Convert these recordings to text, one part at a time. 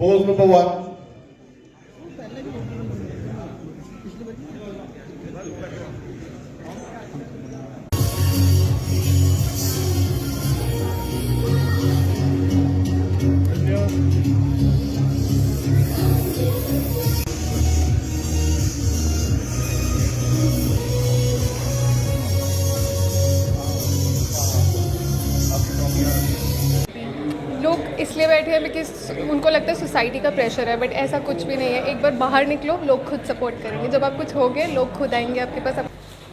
Pose number 1. लोग इसलिए बैठे हैं बिकॉज उनको लगता है सोसाइटी का प्रेशर है, बट ऐसा कुछ भी नहीं है। एक बार बाहर निकलो, लोग खुद सपोर्ट करेंगे। जब आप कुछ होगे, लोग खुद आएंगे आपके पास।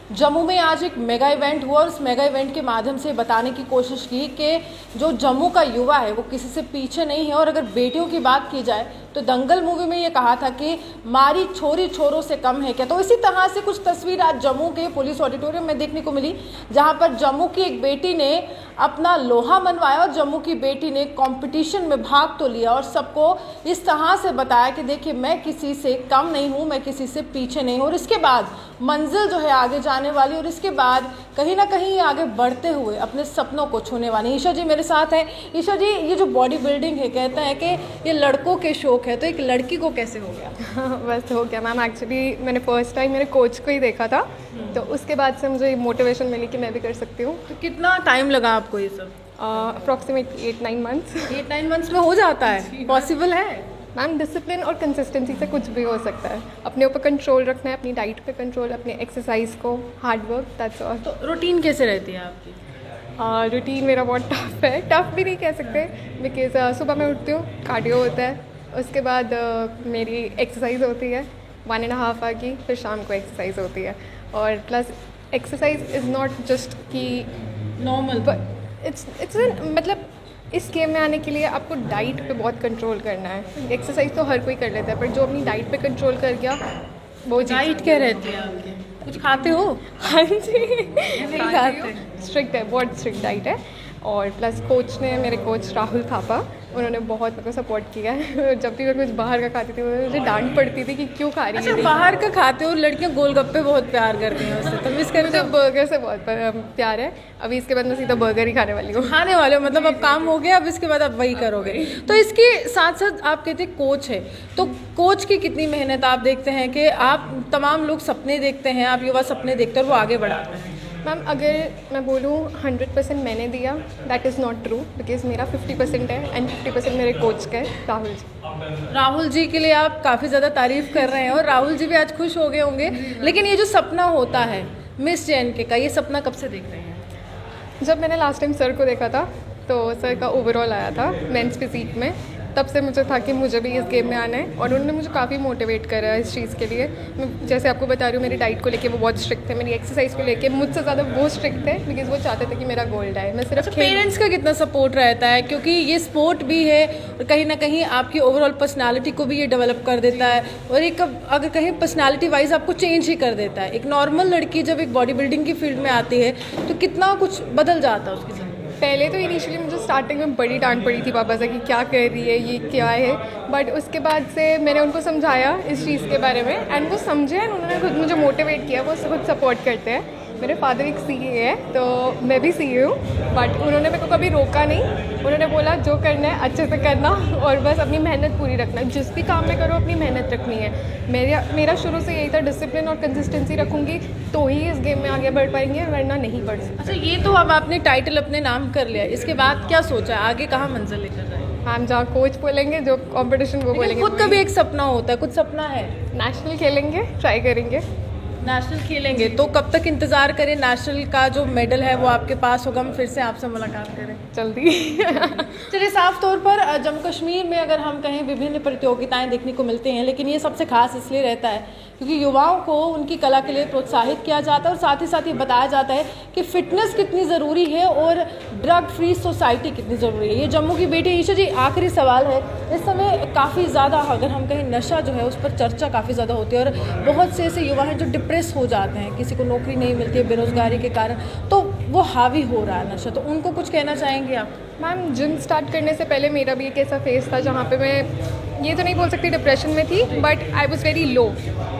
जम्मू में आज एक मेगा इवेंट हुआ और उस मेगा इवेंट के माध्यम से बताने की कोशिश की कि जो जम्मू का युवा है वो किसी से पीछे नहीं है। और अगर बेटियों की बात की जाए तो दंगल मूवी में ये कहा था कि मारी छोरी छोरों से कम है क्या। तो इसी तरह से कुछ तस्वीर आज जम्मू के पुलिस ऑडिटोरियम में देखने को मिली, जहां पर जम्मू की एक बेटी ने अपना लोहा मनवाया और जम्मू की बेटी ने कंपटीशन में भाग तो लिया और सबको इस तरह से बताया कि देखिए मैं किसी से कम नहीं हूँ, मैं किसी से पीछे नहीं हूँ। और इसके बाद मंजिल जो है आगे जाने वाली और इसके बाद कहीं ना कहीं आगे बढ़ते हुए अपने सपनों को छूने वाली। ईशा जी मेरे साथ हैं। ईशा जी, ये जो बॉडी बिल्डिंग है, कहते हैं कि ये लड़कों के शौक है, तो एक लड़की को कैसे हो गया? बस हो गया मैम। एक्चुअली मैंने फर्स्ट टाइम मेरे कोच को ही देखा था, तो उसके बाद से मुझे मोटिवेशन मिली कि मैं भी कर सकती हूँ। तो कितना टाइम लगा आपको ये सब? Approximately 8-9 months. 8-9 मंथ्स में हो जाता है? पॉसिबल है मैम? डिसिप्लिन और कंसिस्टेंसी से कुछ भी हो सकता है। अपने ऊपर कंट्रोल रखना है, अपनी डाइट पे कंट्रोल, अपनी एक्सरसाइज को, हार्ड वर्क, दैट्स ऑल। तो रूटीन कैसे रहती है आपकी? रूटीन मेरा बहुत टफ है। टफ भी नहीं कह सकते बिकॉज सुबह मैं उठती हूँ, कार्डियो होता है, उसके बाद मेरी एक्सरसाइज होती है 1.5 आवर की, फिर शाम को एक्सरसाइज होती है। और plus exercise is not just कि नॉर्मल, बट इट्स मतलब इस गेम में आने के लिए आपको डाइट पे बहुत कंट्रोल करना है। एक्सरसाइज तो हर कोई कर लेता है, पर जो अपनी डाइट पे कंट्रोल कर गया वो डाइट क्या रहती है आपकी? कुछ खाते हो? हाँ जी, नहीं खाते। स्ट्रिक्ट है, बहुत स्ट्रिक्ट डाइट है। और प्लस कोच ने, मेरे कोच राहुल थापा, उन्होंने बहुत मेरे को सपोर्ट किया है। जब भी मैं कुछ बाहर का खाती थी मुझे डांट पड़ती थी कि क्यों खा रही है। अच्छा, बाहर का खाते हो? लड़कियां गोलगप्पे बहुत प्यार करती हैं उससे, तो मिस करते मुझे हो? बर्गर से बहुत प्यार है। अभी इसके बाद मैं सीधा बर्गर ही खाने वाली हूँ। खाने वाले हो, मतलब अब काम हो गया, अब इसके बाद आप वही करोगे। तो इसके साथ साथ आप कहते हैं कोच है, तो कोच की कितनी मेहनत आप देखते हैं कि आप तमाम लोग सपने देखते हैं, आप युवा सपने देखते हैं और वो आगे बढ़ाते हैं? मैम अगर मैं बोलूँ 100% मैंने दिया, that is not true, because मेरा 50% है एंड 50% मेरे कोच का है, राहुल जी। राहुल जी के लिए आप काफ़ी ज़्यादा तारीफ़ कर रहे हैं और राहुल जी भी आज खुश हो गए होंगे। लेकिन ये जो सपना होता है मिस जे.एन.के का, ये सपना कब से देख रहे हैं? जब मैंने लास्ट टाइम सर को देखा था तो सर का ओवरऑल आया था मेंस फिजिक में, तब से मुझे था कि मुझे भी इस गेम में आना है। और उन्होंने मुझे काफ़ी मोटिवेट करा है इस चीज़ के लिए। मैं जैसे आपको बता रही हूँ, मेरी डाइट को लेके वो बहुत स्ट्रिक्ट थे, मेरी एक्सरसाइज को लेके मुझसे ज़्यादा वो स्ट्रिक्ट थे, बिकॉज वो चाहते थे कि मेरा गोल्ड आए। मैं सिर्फ पेरेंट्स का कितना सपोर्ट रहता है, क्योंकि ये स्पोर्ट भी है और कहीं ना कहीं आपकी ओवरऑल पर्सनालिटी को भी ये डेवलप कर देता है और एक अगर कहीं पर्सनालिटी वाइज आपको चेंज ही कर देता है। एक नॉर्मल लड़की जब एक बॉडी बिल्डिंग की फील्ड में आती है तो कितना कुछ बदल जाता है उसके साथ। पहले तो इनिशियली मुझे स्टार्टिंग में बड़ी डांट पड़ी थी पापा से कि क्या कर रही है, ये क्या है। बट उसके बाद से मैंने उनको समझाया इस चीज़ के बारे में एंड वो समझे एंड उन्होंने खुद मुझे मोटिवेट किया। वो खुद सपोर्ट करते हैं। मेरे फादर एक सीए है तो मैं भी सीए हूँ, बट उन्होंने मेरे को कभी रोका नहीं। उन्होंने बोला जो करना है अच्छे से करना और बस अपनी मेहनत पूरी रखना। जिस भी काम में करो अपनी मेहनत रखनी है। मेरा शुरू से यही था, डिसिप्लिन और कंसिस्टेंसी रखूँगी तो ही इस गेम में आगे बढ़ पाएंगे, वरना नहीं बढ़ सकते। अच्छा, ये तो अब आपने टाइटल अपने नाम कर लिया, इसके बाद क्या सोचा है, आगे कहाँ मंजिल लेकर जाए? हम जहाँ कोच बोलेंगे, जो कंपटीशन वो बोलेंगे। खुद का भी एक सपना होता है, कुछ सपना है? नेशनल खेलेंगे, ट्राई करेंगे। नेशनल खेलेंगे तो कब तक इंतज़ार करें? नेशनल का जो मेडल है वो आपके पास होगा, हम फिर से आपसे मुलाकात करें जल्दी। चलिए, साफ तौर पर जम्मू कश्मीर में अगर हम कहें विभिन्न प्रतियोगिताएं देखने को मिलती हैं, लेकिन ये सबसे खास इसलिए रहता है क्योंकि युवाओं को उनकी कला के लिए प्रोत्साहित किया जाता है और साथ ही ये बताया जाता है कि फ़िटनेस कितनी ज़रूरी है और ड्रग फ्री सोसाइटी कितनी ज़रूरी है। ये जम्मू की बेटी। ईशा जी, आखिरी सवाल है। इस समय काफ़ी ज़्यादा अगर हम कहें नशा जो है उस पर चर्चा काफ़ी ज़्यादा होती है और बहुत से ऐसे युवा हैं जो डिप्रेस हो जाते हैं, किसी को नौकरी नहीं मिलती है बेरोज़गारी के कारण, तो वो हावी हो रहा है नशा, तो उनको कुछ कहना चाहेंगे आप? मैम, जिम स्टार्ट करने से पहले मेरा भी एक ऐसा फेज़ था जहाँ पे मैं ये तो नहीं बोल सकती डिप्रेशन में थी, but I was very low.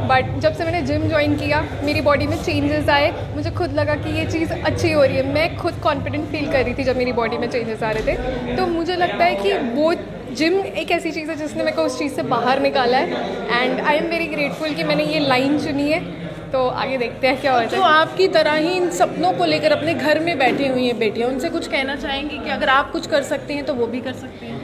But जब से मैंने जिम ज्वाइन किया, मेरी बॉडी में चेंजेस आए, मुझे खुद लगा कि ये चीज़ अच्छी हो रही है। मैं खुद कॉन्फिडेंट फील कर रही थी जब मेरी बॉडी में चेंजेस आ रहे थे। तो मुझे लगता है कि वो जिम एक ऐसी चीज़ है जिसने मेरे को उस चीज़ से बाहर निकाला है and I am very grateful कि मैंने ये लाइन चुनी है। तो आगे देखते हैं क्या होता जो है। आपकी तरह ही इन सपनों को लेकर अपने घर में बैठी हुई हैं बेटियां, उनसे कुछ कहना चाहेंगी कि अगर आप कुछ कर सकते हैं तो वो भी कर सकते हैं?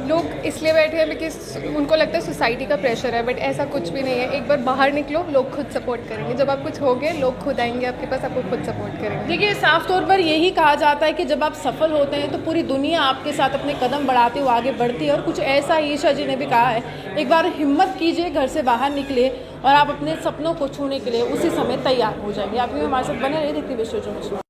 लोग इसलिए बैठे हैं बिकॉज उनको लगता है सोसाइटी का प्रेशर है, बट ऐसा कुछ भी नहीं है। एक बार बाहर निकलो, लोग खुद सपोर्ट करेंगे। जब आप कुछ होगे, लोग खुद आएंगे आपके पास, आपको खुद सपोर्ट करेंगे। देखिए, साफ तौर पर यही कहा जाता है कि जब आप सफल होते हैं तो पूरी दुनिया आपके साथ अपने कदम बढ़ाते हुए आगे बढ़ती है, और कुछ ऐसा ही ईशा जी ने भी कहा है। एक बार हिम्मत कीजिए, घर से बाहर निकले और आप अपने सपनों को छूने के लिए उसी समय तैयार हो जाएंगे। आप भी हमारे साथ बने रहिए, देखते विश्व जो।